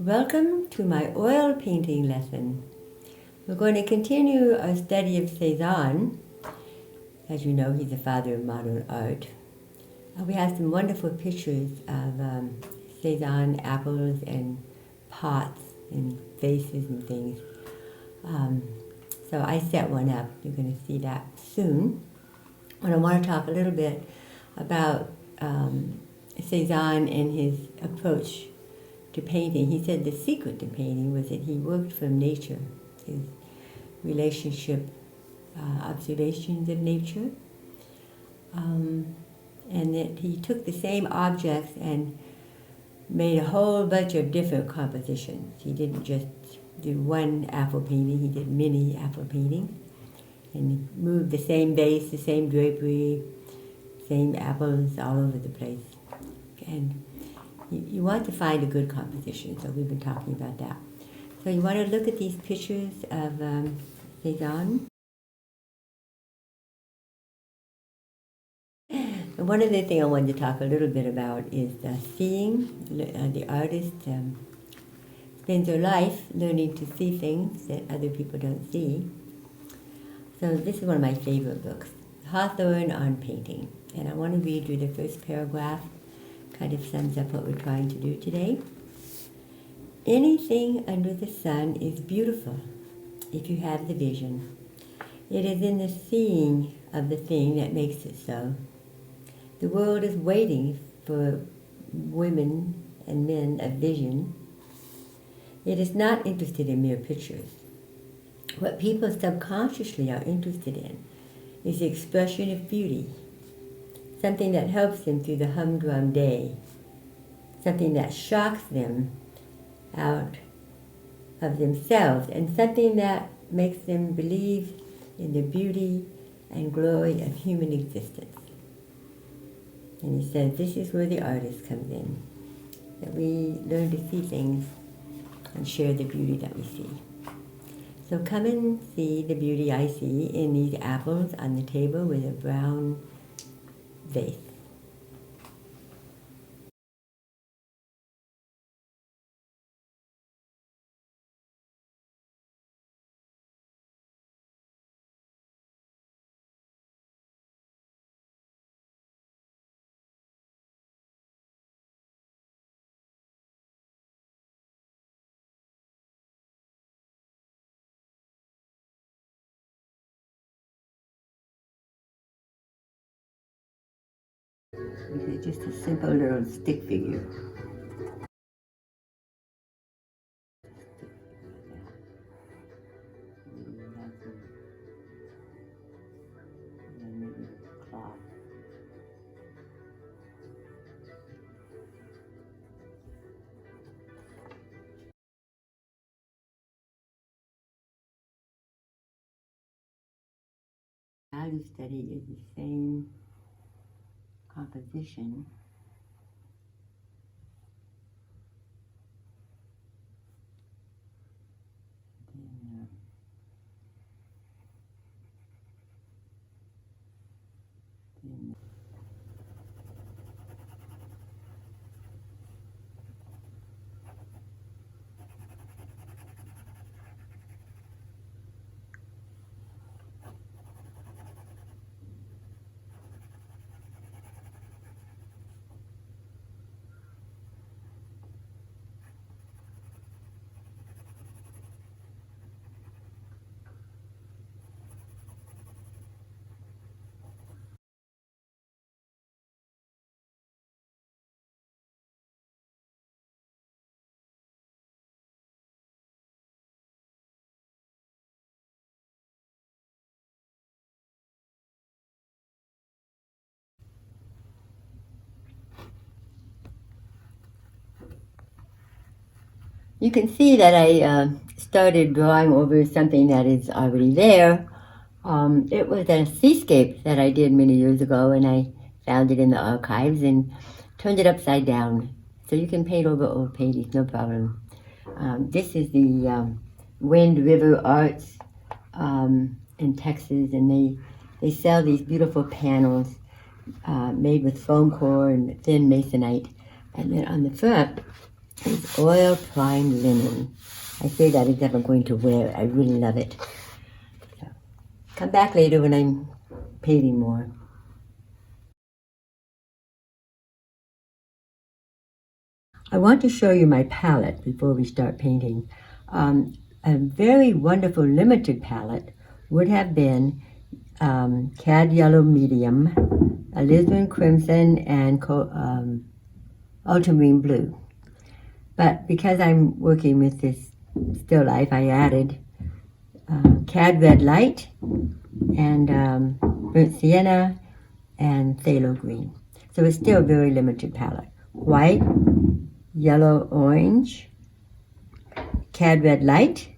Welcome to my oil painting lesson. We're going to continue our study of Cezanne. As you know, he's the father of modern art. We have some wonderful pictures of Cezanne apples and pots and vases and things. So I set one up. You're going to see that soon. And I want to talk a little bit about Cezanne and his approach to painting. He said the secret to painting was that he worked from nature, his relationship, observations of nature, and that he took the same objects and made a whole bunch of different compositions. He didn't just do one apple painting, he did many apple paintings, and he moved the same vase, the same drapery, same apples all over the place. And you want to find a good composition, so we've been talking about that. So you want to look at these pictures of Cezanne. And one other thing I wanted to talk a little bit about is seeing. The artist spends her life learning to see things that other people don't see. So this is one of my favorite books, Hawthorne on Painting. And I want to read you the first paragraph. Kind of sums up what we're trying to do today. Anything under the sun is beautiful if you have the vision. It is in the seeing of the thing that makes it so. The world is waiting for women and men of vision. It is not interested in mere pictures. What people subconsciously are interested in is the expression of beauty, something that helps them through the humdrum day, something that shocks them out of themselves, and something that makes them believe in the beauty and glory of human existence. And he says this is where the artist comes in, that we learn to see things and share the beauty that we see. So come and see the beauty I see in these apples on the table with a brown vase. This is just a simple little stick figure. Value study is the same composition. You can see that I started drawing over something that is already there. It was a seascape that I did many years ago, and I found it in the archives and turned it upside down. So you can paint over old paintings, no problem. This is the Wind River Arts in Texas, and they sell these beautiful panels made with foam core and thin masonite. And then on the front, is oil primed linen. I say that as if I'm going to wear it. I really love it. So, come back later when I'm painting more. I want to show you my palette before we start painting. A very wonderful limited palette would have been Cad Yellow Medium, Alizarin Crimson, and Ultramarine Blue. But because I'm working with this still life, I added Cad Red Light and Burnt Sienna and Phthalo Green. So it's still a very limited palette. White, Yellow Orange, Cad Red Light,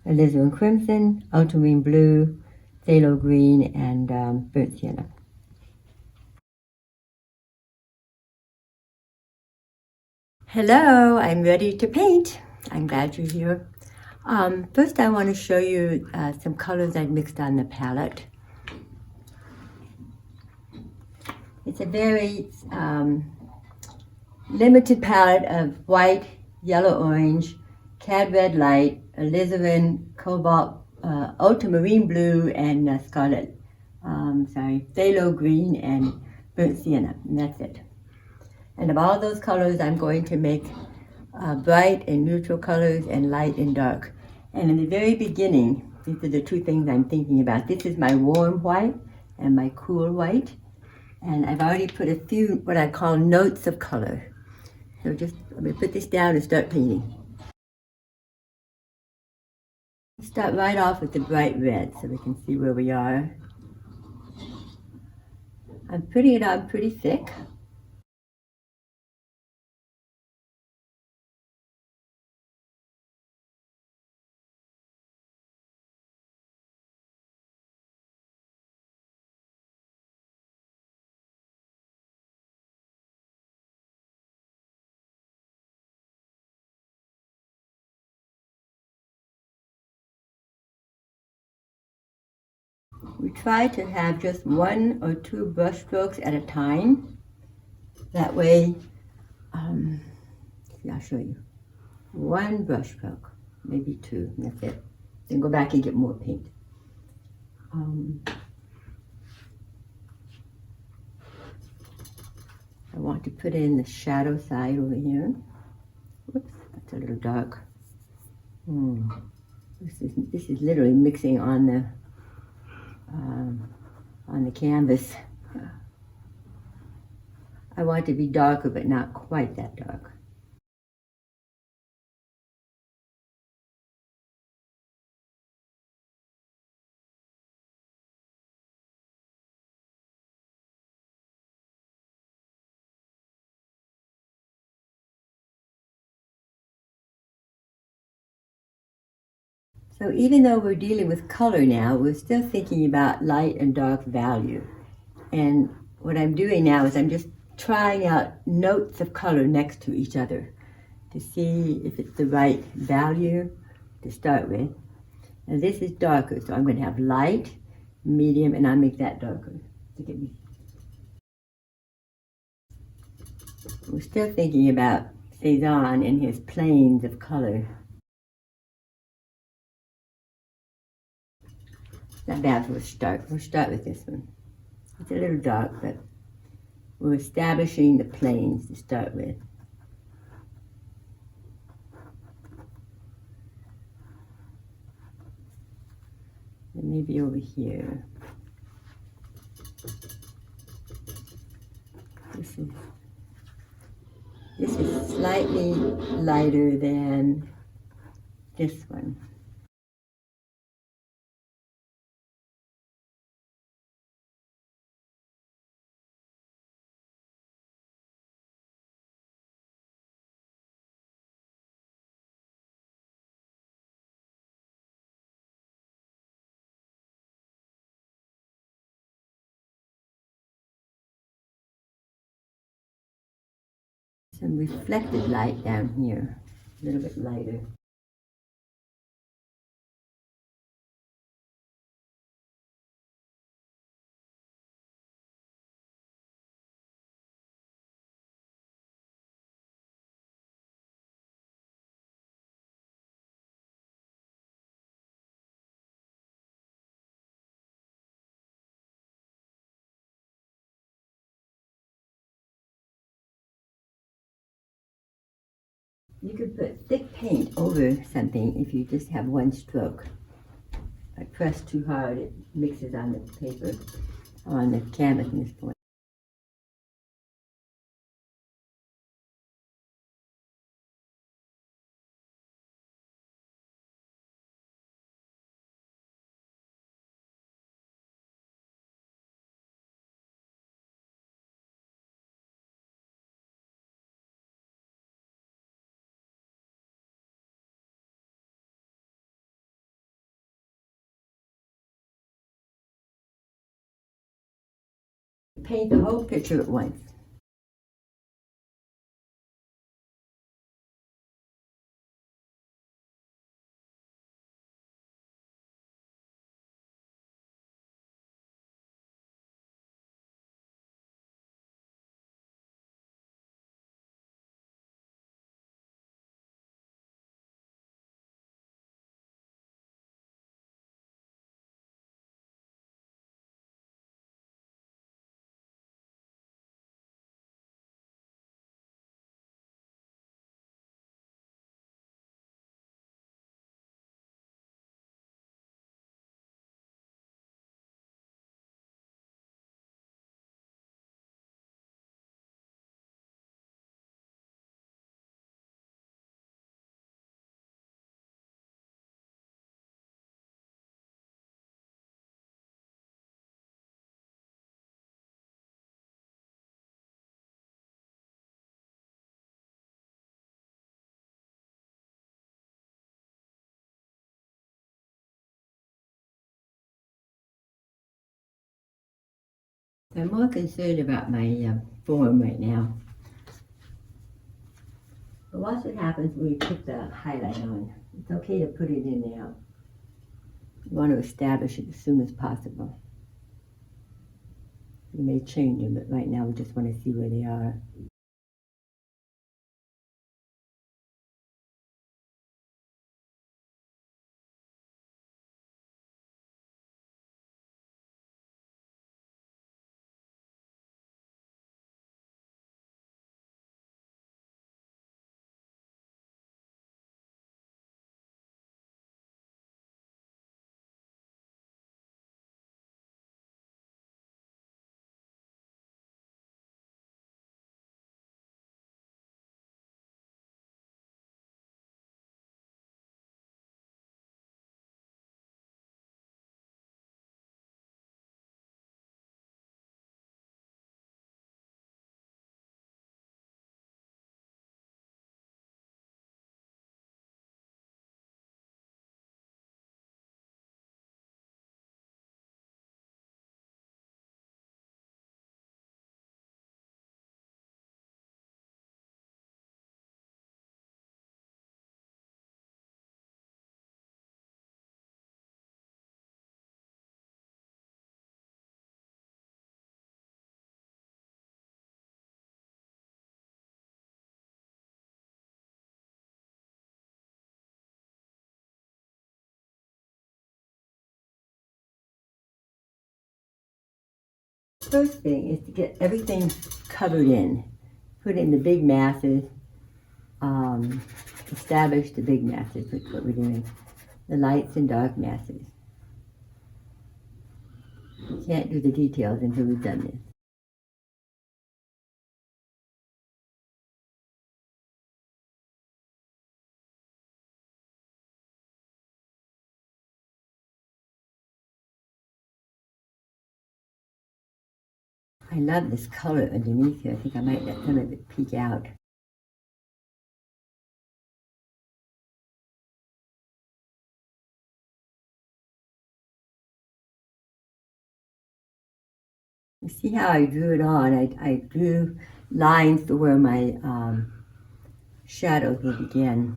Alizarin Crimson, Ultramarine Blue, Phthalo Green, and Burnt Sienna. Hello, I'm ready to paint. I'm glad you're here. First I want to show you some colors I mixed on the palette. It's a very limited palette of white, yellow, orange, Cad Red Light, Alizarin, Cobalt, Ultramarine Blue, and Phthalo Green and Burnt Sienna, and that's it. And of all those colors, I'm going to make bright and neutral colors and light and dark. And in the very beginning, these are the two things I'm thinking about. This is my warm white and my cool white. And I've already put a few what I call notes of color. So just let me put this down and start painting. Start right off with the bright red so we can see where we are. I'm putting it on pretty thick. We try to have just one or two brush strokes at a time. That way, I'll show you. One brush stroke, maybe two, and that's it. Then go back and get more paint. I want to put in the shadow side over here. Whoops, that's a little dark. This is literally mixing on the canvas. I want it to be darker, but not quite that dark. So even though we're dealing with color now, we're still thinking about light and dark value. And what I'm doing now is I'm just trying out notes of color next to each other to see if it's the right value to start with. And this is darker, so I'm going to have light, medium, and I'll make that darker. Look at me. We're still thinking about Cezanne and his planes of color. Not bad for a start. We'll start with this one. It's a little dark, but we're establishing the planes to start with. And maybe over here. This is slightly lighter than this one. Some reflected light down here, a little bit lighter. You could put thick paint over something if you just have one stroke. If I press too hard, it mixes on the paper, on the canvas in this point. Paint the whole picture at once. I'm more concerned about my form right now. But watch what happens when we put the highlight on. It's okay to put it in now. You want to establish it as soon as possible. You may change them, but right now we just want to see where they are. First thing is to get everything covered in. Put in the big masses, establish the big masses, that's what we're doing. The lights and dark masses. You can't do the details until we've done this. I love this color underneath here. I think I might let some of it peek out. You see how I drew it on? I drew lines for where my shadows will begin.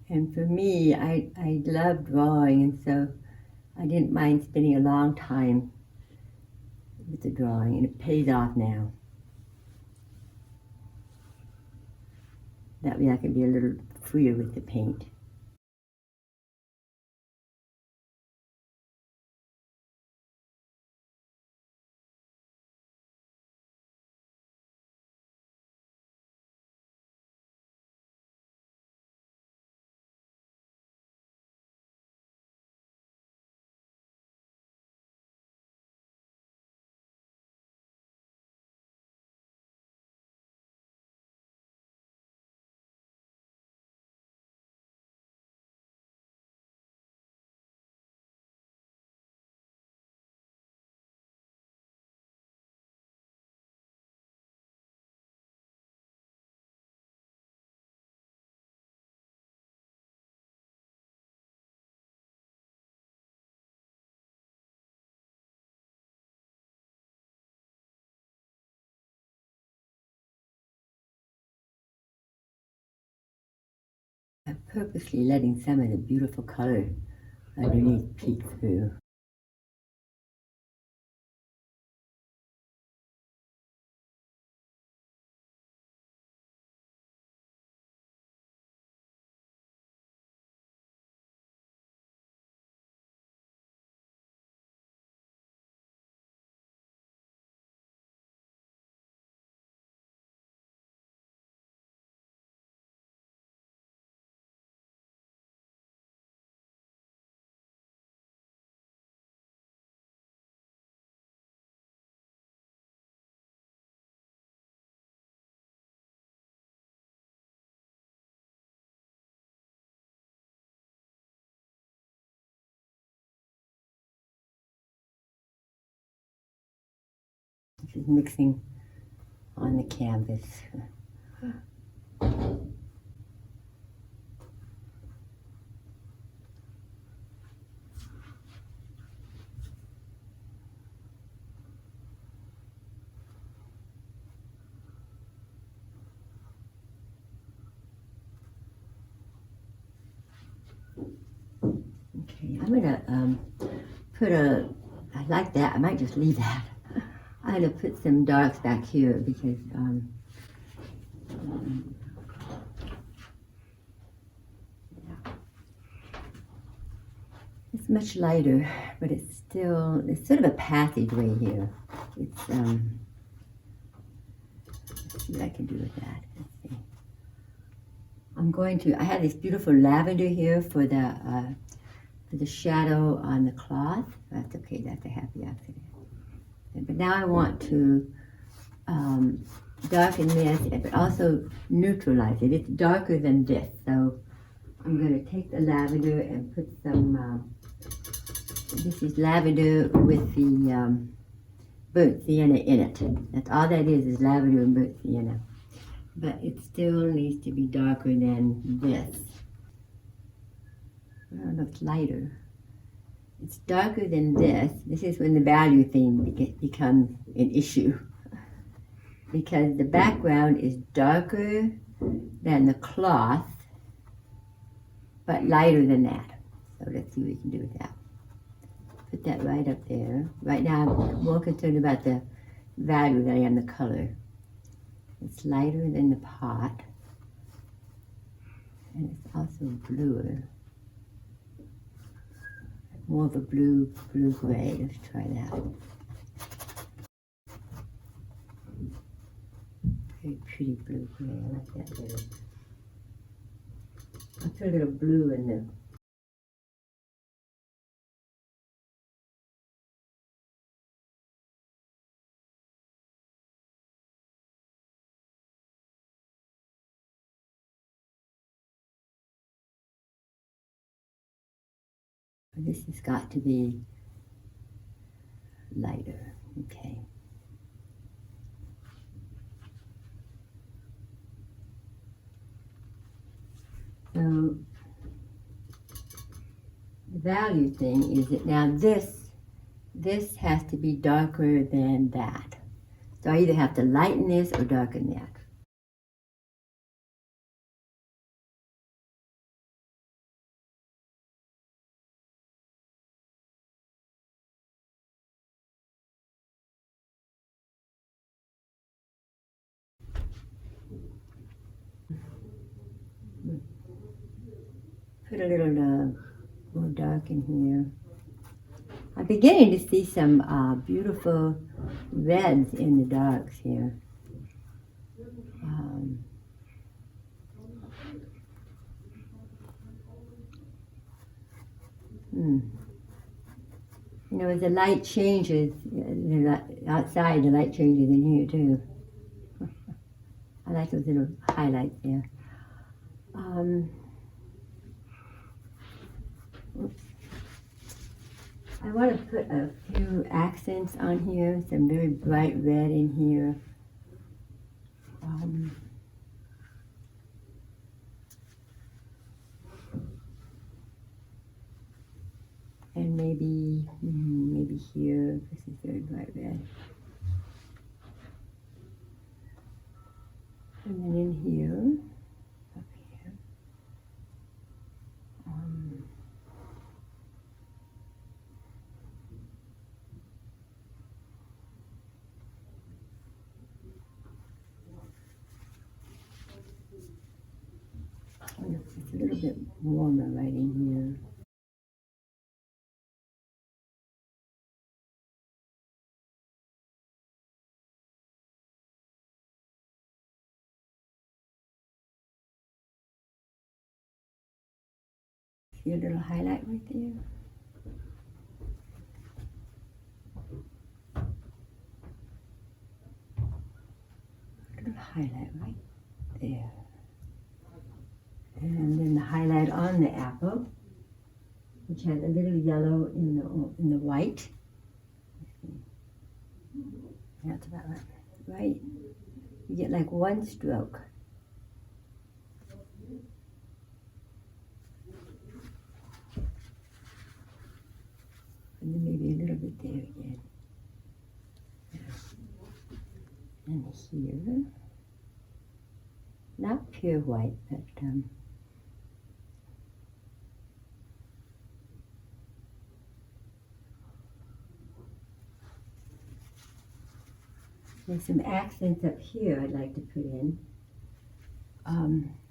And for me, I love drawing, and so I didn't mind spending a long time with the drawing, and it pays off now. That way I can be a little freer with the paint. I'm purposely letting some of the beautiful color underneath peek through. Just mixing on the canvas. Okay, I'm gonna put I like that, I might just leave that. I'm gonna put some darks back here because it's much lighter, but it's sort of a passageway here. It's, let's see what I can do with that. Let's see. I have this beautiful lavender here for the shadow on the cloth. That's okay, that's a happy accident. But now I want to darken this, but also neutralize it. It's darker than this, so I'm going to take the lavender and put some, this is lavender with the burnt sienna in it. That's all that is lavender and burnt sienna. But it still needs to be darker than this. I don't know if it's lighter. It's darker than this. This is when the value thing becomes an issue. Because the background is darker than the cloth, but lighter than that. So let's see what we can do with that. Put that right up there. Right now I'm more concerned about the value than I am the color. It's lighter than the pot. And it's also bluer. More of a blue-gray. Let's try that. Very pretty blue-gray. I like that better. I'll put a little blue in the this has got to be lighter. Okay. So the value thing is that now this has to be darker than that. So I either have to lighten this or darken that. Put a little more dark in here. I'm beginning to see some beautiful reds in the darks here. You know, as the light changes, outside the light changes in here too. I like those little highlights there. I want to put a few accents on here, some very bright red in here. And maybe here, this is very bright red. And then in here, up here. a little bit warmer right in here. See a little highlight right there? A little highlight right there. And then the highlight on the apple, which has a little yellow in the white. That's about right. Right? You get like one stroke. And then maybe a little bit there again. And here, not pure white, but there's some accents up here I'd like to put in.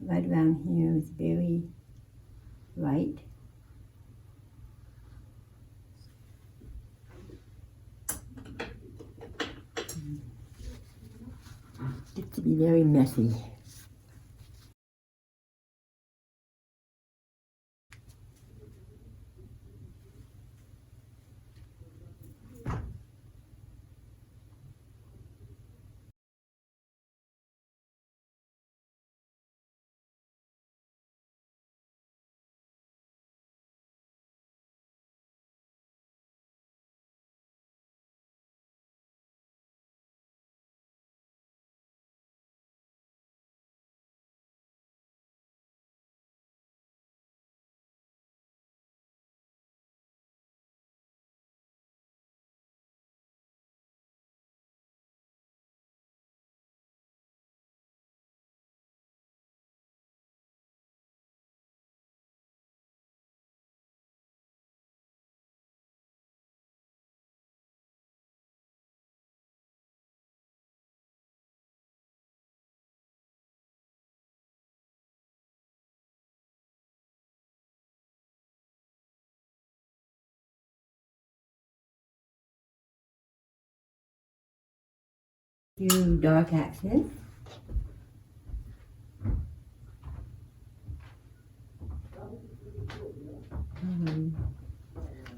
Right around here is very white. Gets to be very messy. Few dark accents.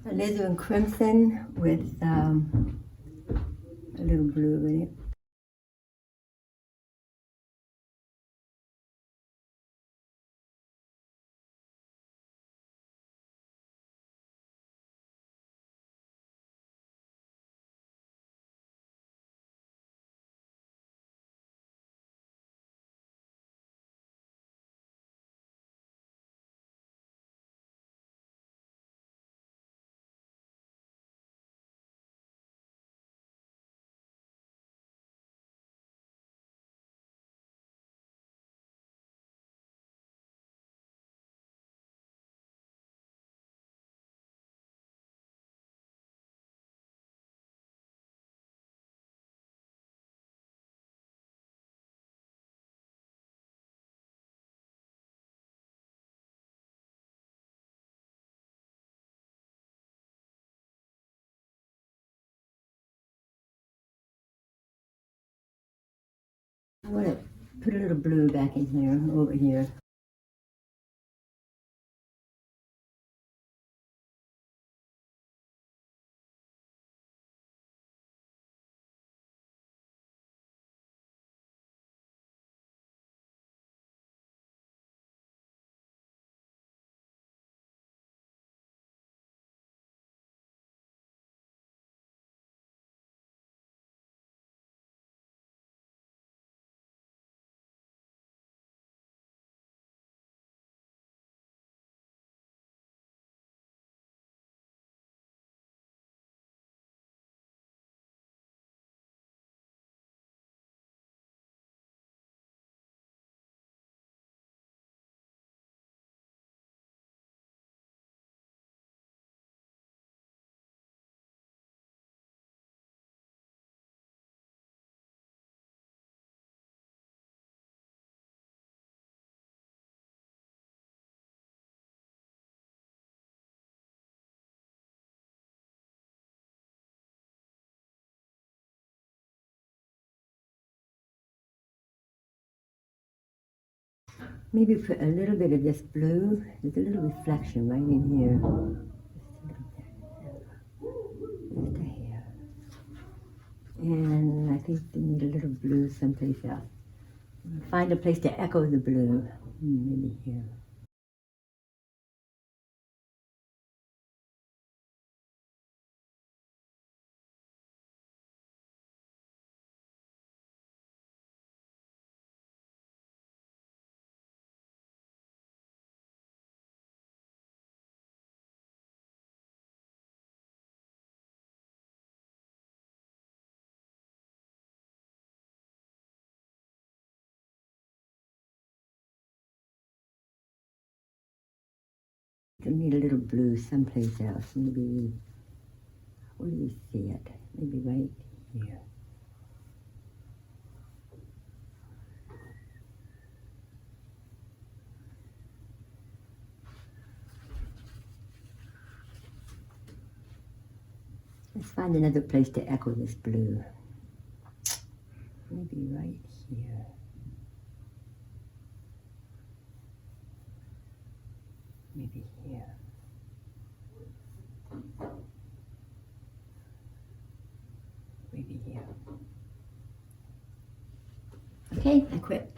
Alizarin crimson with a little blue in it. I want to put a little blue back in here, over here. Maybe put a little bit of this blue. There's a little reflection right in here. Just a hair. And I think we need a little blue someplace else. Find a place to echo the blue. Maybe here. We need a little blue someplace else. Maybe, where do we see it? Maybe right here. Let's find another place to echo this blue. Maybe right here. Maybe here. Maybe here. Okay, I quit.